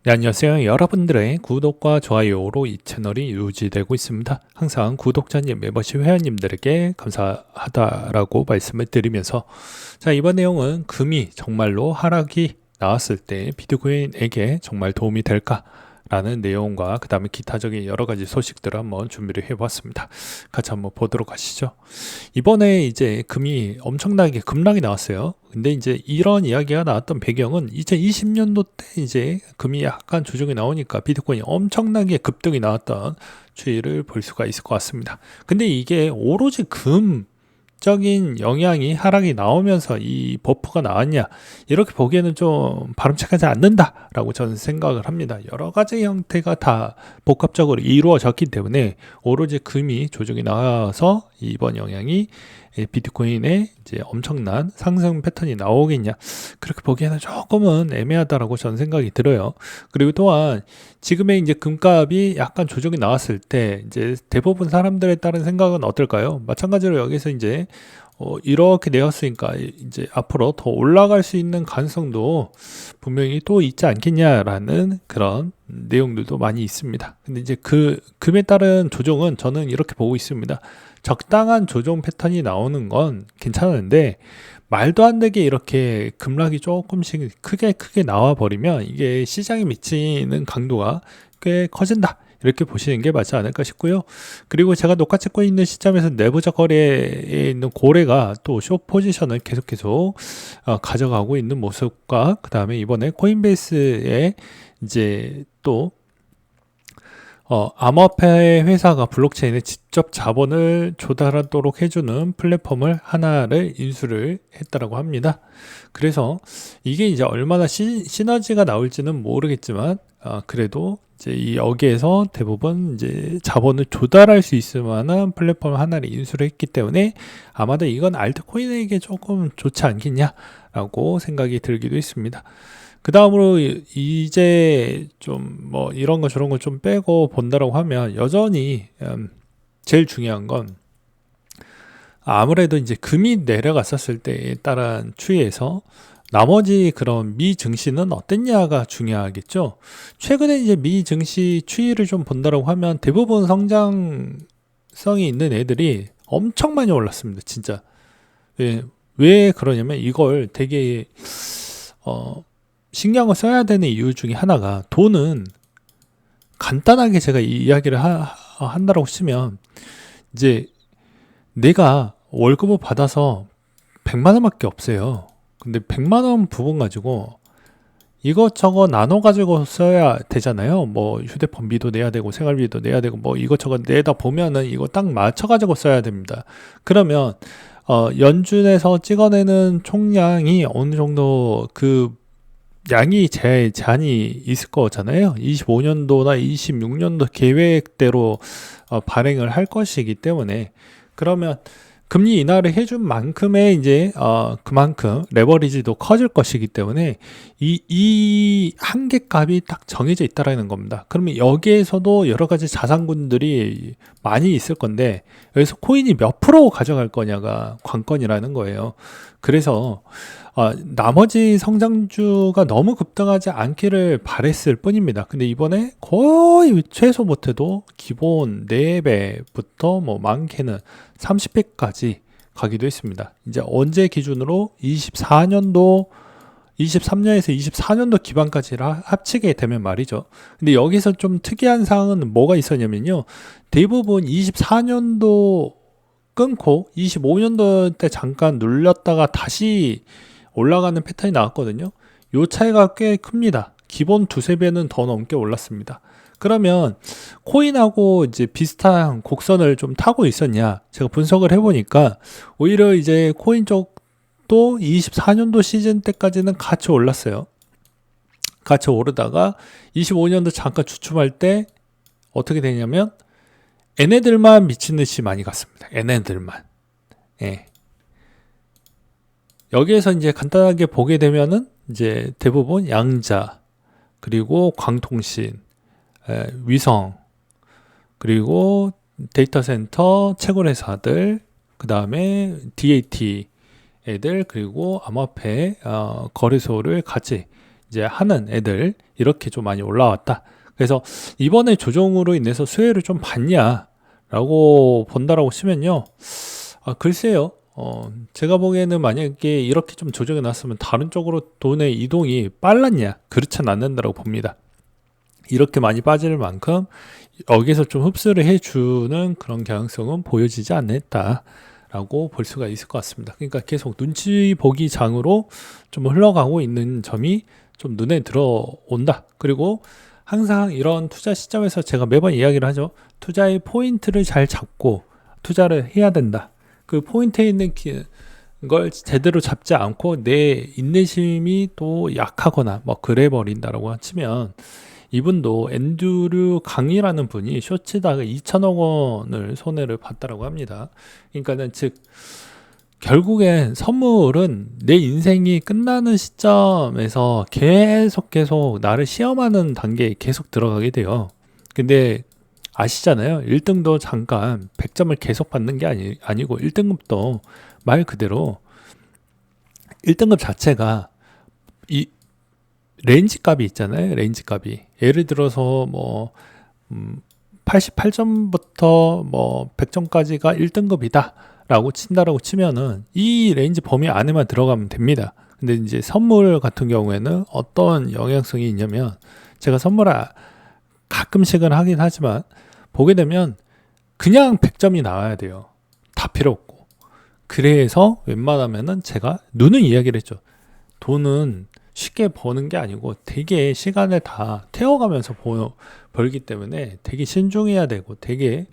네, 안녕하세요. 여러분들의 구독과 좋아요로 이 채널이 유지되고 있습니다. 항상 구독자님, 멤버십 회원님들에게 감사하다라고 말씀을 드리면서, 자, 이번 내용은 금이 정말로 하락이 나왔을 때 비트코인에게 정말 도움이 될까? 라는 내용과 그 다음에 기타적인 여러 가지 소식들을 한번 준비를 해봤습니다. 같이 한번 보도록 하시죠. 이번에 이제 금이 엄청나게 급락이 나왔어요. 근데 이제 이런 이야기가 나왔던 배경은 2020년도 때 이제 금이 약간 조정이 나오니까 비트코인이 엄청나게 급등이 나왔던 추이를 볼 수가 있을 것 같습니다. 근데 이게 오로지 금적인 영향이 하락이 나오면서 이 버프가 나왔냐, 이렇게 보기에는 좀 바람직하지 않는다라고 저는 생각을 합니다. 여러 가지 형태가 다 복합적으로 이루어졌기 때문에 오로지 금이 조정이 나와서 이번 영향이 비트코인의 이제 엄청난 상승 패턴이 나오겠냐, 그렇게 보기에는 조금은 애매하다라고 저는 생각이 들어요. 그리고 또한 지금의 이제 금값이 약간 조정이 나왔을 때 이제 대부분 사람들에 따른 생각은 어떨까요? 마찬가지로 여기서 이제 이렇게 내었으니까 이제 앞으로 더 올라갈 수 있는 가능성도 분명히 또 있지 않겠냐라는 그런 내용들도 많이 있습니다. 근데 이제 그 금에 따른 조정은 저는 이렇게 보고 있습니다. 적당한 조정 패턴이 나오는 건 괜찮은데, 말도 안 되게 이렇게 급락이 조금씩 크게 나와 버리면 이게 시장에 미치는 강도가 꽤 커진다, 이렇게 보시는 게 맞지 않을까 싶고요. 그리고 제가 녹화 찍고 있는 시점에서 내부적 거래에 있는 고래가 또 숏 포지션을 계속 가져가고 있는 모습과, 그 다음에 이번에 코인베이스에 이제 또 암호화폐 회사가 블록체인에 직접 자본을 조달하도록 해주는 플랫폼을 하나를 인수를 했다라고 합니다. 그래서 이게 이제 얼마나 시너지가 나올지는 모르겠지만, 그래도 이제 여기에서 대부분 이제 자본을 조달할 수 있을 만한 플랫폼 하나를 인수를 했기 때문에 아마도 이건 알트코인에게 조금 좋지 않겠냐라고 생각이 들기도 했습니다. 그 다음으로 이제 좀 뭐 이런 거 저런 거 좀 빼고 본다라고 하면, 여전히 제일 중요한 건 아무래도 이제 금이 내려갔었을 때에 따른 추이에서 나머지 그런 미 증시는 어땠냐가 중요하겠죠. 최근에 이제 미 증시 추이를 좀 본다라고 하면 대부분 성장성이 있는 애들이 엄청 많이 올랐습니다. 진짜. 왜 그러냐면 이걸 되게 신경을 써야 되는 이유 중에 하나가, 돈은 간단하게 제가 이 이야기를 한다라고 치면, 이제 내가 월급을 받아서 100만 원밖에 없어요. 근데 100만 원 부분 가지고 이것저것 나눠 가지고 써야 되잖아요. 뭐 휴대폰비도 내야 되고 생활비도 내야 되고 뭐 이것저것 내다 보면은 이거 딱 맞춰 가지고 써야 됩니다. 그러면 연준에서 찍어내는 총량이 어느 정도 그 양이 제한이 있을 거잖아요. 25년도나 26년도 계획대로 발행을 할 것이기 때문에, 그러면 금리 인하를 해준 만큼의 이제 그만큼 레버리지도 커질 것이기 때문에 이 한계값이 딱 정해져 있다라는 겁니다. 그러면 여기에서도 여러 가지 자산군들이 많이 있을 건데, 여기서 코인이 몇 프로 가져갈 거냐가 관건이라는 거예요. 그래서 나머지 성장주가 너무 급등하지 않기를 바랬을 뿐입니다. 근데 이번에 거의 최소 못해도 기본 4배부터 뭐 많게는 30배까지 가기도 했습니다. 이제 언제 기준으로 23년에서 24년도 기반까지 합치게 되면 말이죠. 근데 여기서 좀 특이한 사항은 뭐가 있었냐면요. 대부분 24년도 끊고 25년도 때 잠깐 눌렸다가 다시 올라가는 패턴이 나왔거든요. 요 차이가 꽤 큽니다. 기본 두세 배는 더 넘게 올랐습니다. 그러면 코인하고 이제 비슷한 곡선을 좀 타고 있었냐? 제가 분석을 해보니까 오히려 이제 코인 쪽도 24년도 시즌 때까지는 같이 올랐어요. 같이 오르다가 25년도 잠깐 주춤할 때 어떻게 되냐면 얘네들만 미친 듯이 많이 갔습니다. 얘네들만. 예. 여기에서 이제 간단하게 보게 되면은 이제 대부분 양자, 그리고 광통신, 위성, 그리고 데이터 센터 채굴 회사들, 그 다음에 DAT 애들, 그리고 암호화폐 거래소를 같이 이제 하는 애들 이렇게 좀 많이 올라왔다. 그래서 이번에 조정으로 인해서 수혜를 좀 받냐라고 본다라고 치면요. 글쎄요. 제가 보기에는 만약에 이렇게 좀 조정이 났으면 다른 쪽으로 돈의 이동이 빨랐냐? 그렇진 않는다고 봅니다. 이렇게 많이 빠질 만큼 여기서 좀 흡수를 해주는 그런 경향성은 보여지지 않았다라고 볼 수가 있을 것 같습니다. 그러니까 계속 눈치 보기 장으로 좀 흘러가고 있는 점이 좀 눈에 들어온다. 그리고 항상 이런 투자 시점에서 제가 매번 이야기를 하죠. 투자의 포인트를 잘 잡고 투자를 해야 된다. 그 포인트에 있는 걸 제대로 잡지 않고 내 인내심이 또 약하거나 뭐 그래 버린다라고 치면, 이분도 앤드류 강이라는 분이 쇼츠다가 2천억 원을 손해를 봤다라고 합니다. 그러니까는 즉 결국엔 선물은 내 인생이 끝나는 시점에서 계속 나를 시험하는 단계에 계속 들어가게 돼요. 근데 아시잖아요. 1등도 잠깐 100점을 계속 받는 게 아니고 1등급도 말 그대로 1등급 자체가 이 레인지 값이 있잖아요. 레인지 값이. 예를 들어서 뭐 88점부터 뭐 100점까지가 1등급이다 라고 친다라고 치면은 이 레인지 범위 안에만 들어가면 됩니다. 근데 이제 선물 같은 경우에는 어떤 영향성이 있냐면, 제가 선물을 가끔씩은 하긴 하지만 보게 되면 그냥 100점이 나와야 돼요. 다 필요 없고. 그래서 웬만하면은 제가 누는 이야기를 했죠. 돈은 쉽게 버는 게 아니고 되게 시간을 다 태워가면서 벌기 때문에 되게 신중해야 되고 되게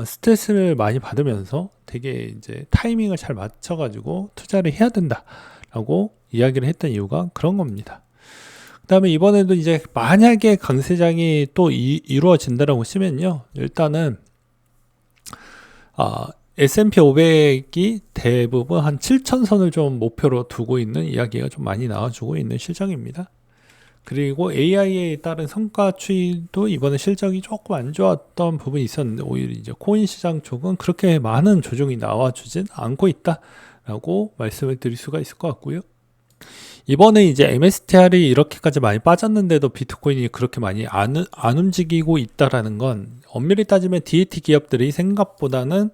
스트레스를 많이 받으면서 되게 이제 타이밍을 잘 맞춰가지고 투자를 해야 된다라고 이야기를 했던 이유가 그런 겁니다. 그 다음에 이번에도 이제 만약에 강세장이 또 이루어진다라고 치면요. 일단은 S&P 500이 대부분 한 7,000선을 좀 목표로 두고 있는 이야기가 좀 많이 나와주고 있는 실정입니다. 그리고 AI에 따른 성과 추이도 이번에 실적이 조금 안 좋았던 부분이 있었는데, 오히려 이제 코인 시장 쪽은 그렇게 많은 조정이 나와주진 않고 있다라고 말씀을 드릴 수가 있을 것 같고요. 이번에 이제 MSTR이 이렇게까지 많이 빠졌는데도 비트코인이 그렇게 많이 안 움직이고 있다라는 건, 엄밀히 따지면 DAT 기업들이 생각보다는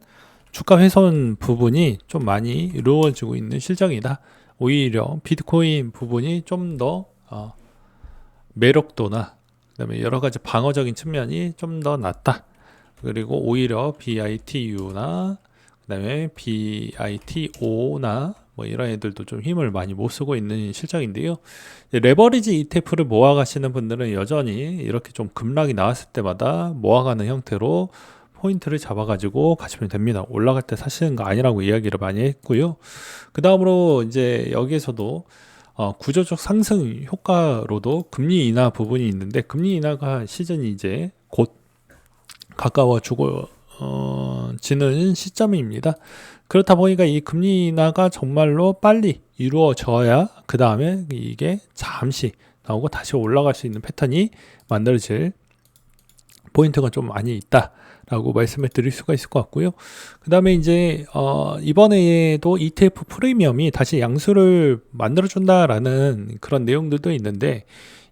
주가 훼손 부분이 좀 많이 이루어지고 있는 실정이다. 오히려 비트코인 부분이 좀 더 매력도나 그다음에 여러 가지 방어적인 측면이 좀 더 낫다. 그리고 오히려 BITU나 그다음에 BITO나 뭐 이런 애들도 좀 힘을 많이 못 쓰고 있는 실정인데요. 레버리지 ETF를 모아가시는 분들은 여전히 이렇게 좀 급락이 나왔을 때마다 모아가는 형태로 포인트를 잡아가지고 가시면 됩니다. 올라갈 때 사시는 거 아니라고 이야기를 많이 했고요. 그 다음으로 이제 여기에서도 구조적 상승 효과로도 금리 인하 부분이 있는데, 금리 인하가 시즌이 이제 곧 가까워지고 지는 시점입니다. 그렇다 보니까 이 금리 인하가 정말로 빨리 이루어져야 그 다음에 이게 잠시 나오고 다시 올라갈 수 있는 패턴이 만들어질 포인트가 좀 많이 있다 라고 말씀을 드릴 수가 있을 것 같고요. 그 다음에 이제 이번에도 ETF 프리미엄이 다시 양수를 만들어준다라는 그런 내용들도 있는데,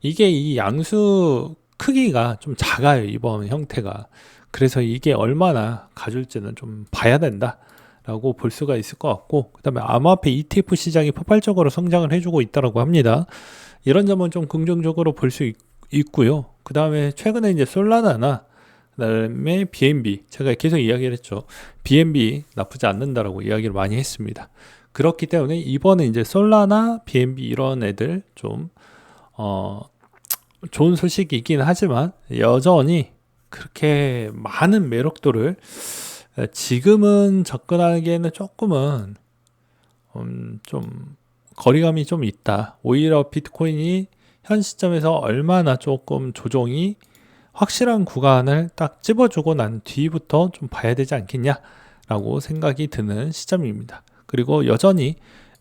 이게 이 양수 크기가 좀 작아요, 이번 형태가. 그래서 이게 얼마나 가줄지는 좀 봐야 된다 라고 볼 수가 있을 것 같고, 그 다음에 암호화폐 ETF 시장이 폭발적으로 성장을 해주고 있다고 합니다. 이런 점은 좀 긍정적으로 볼 수 있고요. 그 다음에 최근에 이제 솔라나나 그다음에 BNB, 제가 계속 이야기를 했죠. BNB 나쁘지 않는다라고 이야기를 많이 했습니다. 그렇기 때문에 이번에 이제 솔라나, BNB 이런 애들 좀 좋은 소식이긴 하지만 여전히 그렇게 많은 매력도를 지금은 접근하기에는 조금은 좀 거리감이 좀 있다. 오히려 비트코인이 현 시점에서 얼마나 조금 조정이 확실한 구간을 딱 찝어주고 난 뒤부터 좀 봐야 되지 않겠냐라고 생각이 드는 시점입니다. 그리고 여전히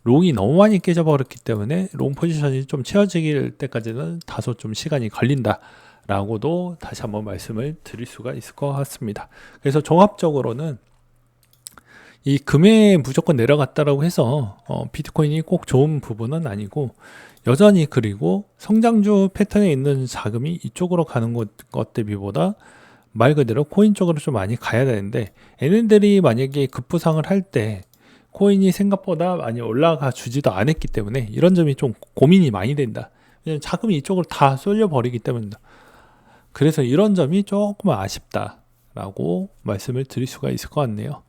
롱이 너무 많이 깨져버렸기 때문에 롱 포지션이 좀 채워질 때까지는 다소 좀 시간이 걸린다라고도 다시 한번 말씀을 드릴 수가 있을 것 같습니다. 그래서 종합적으로는 이 금액 무조건 내려갔다라고 해서 비트코인이 꼭 좋은 부분은 아니고, 여전히 그리고 성장주 패턴에 있는 자금이 이쪽으로 가는 것 대비보다 말 그대로 코인 쪽으로 좀 많이 가야 되는데, 얘네들이 만약에 급부상을 할 때 코인이 생각보다 많이 올라가 주지도 않았기 때문에 이런 점이 좀 고민이 많이 된다. 왜냐면 자금이 이쪽으로 다 쏠려 버리기 때문이다. 그래서 이런 점이 조금 아쉽다라고 말씀을 드릴 수가 있을 것 같네요.